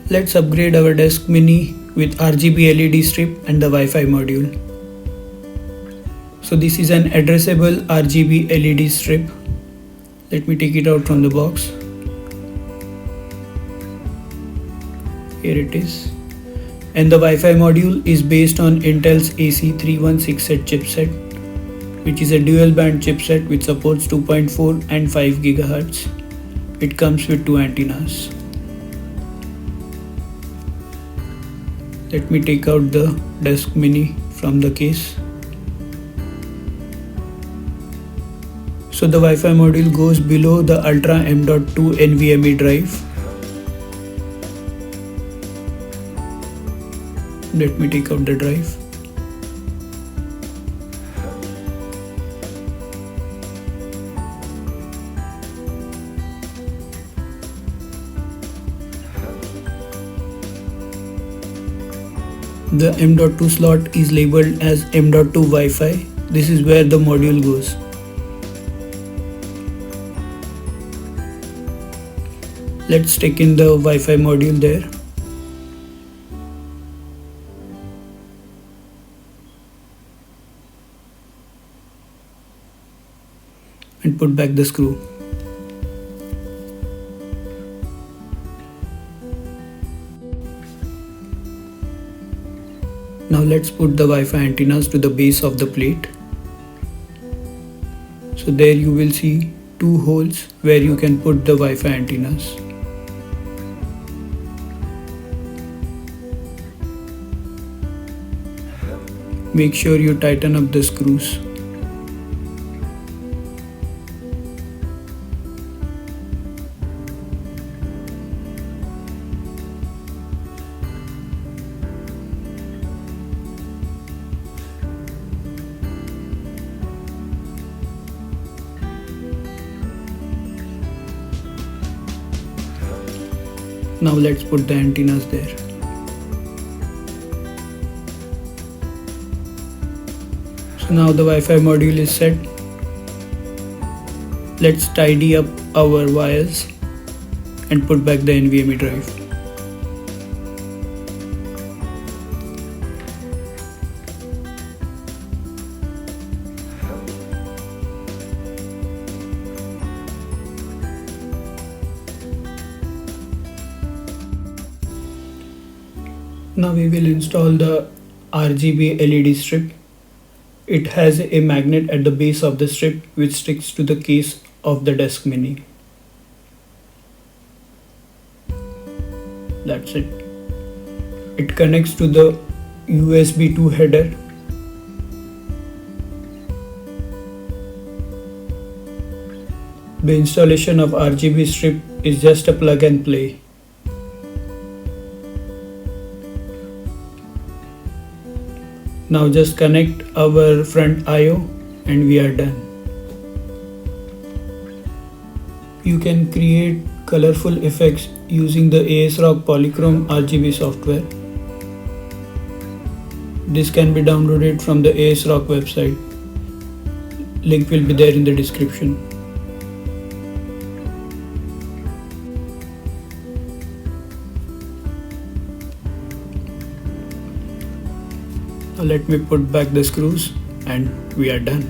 Let's upgrade our DeskMini with RGB LED strip and the Wi-Fi module. So this is an addressable RGB LED strip. Let me take it out from the box. Here it is. And the Wi-Fi module is based on Intel's AC316 chipset, which is a dual band chipset which supports 2.4 and 5 GHz. It comes with two antennas. Let me take out the DeskMini from the case. So the Wi-Fi module goes below the Ultra M.2 NVMe drive. Let me take out the drive. The M.2 slot is labeled as M.2 Wi-Fi. This is where the module goes. Let's stick in the Wi-Fi module there. And put back the screw. Now let's put the Wi-Fi antennas to the base of the plate. So there you will see two holes where you can put the Wi-Fi antennas. Make sure you tighten up the screws. Now let's put the antennas there. So now the Wi-Fi module is set. Let's tidy up our wires and put back the NVMe drive. Now we will install the RGB LED strip. It has a magnet at the base of the strip which sticks to the case of the DeskMini. That's it. It connects to the USB 2 header. The installation of RGB strip is just a plug and play. Now just connect our front I/O and we are done. You can create colorful effects using the ASRock Polychrome RGB software. This can be downloaded from the ASRock website. Link will be there in the description. Now let me put back the screws and we are done.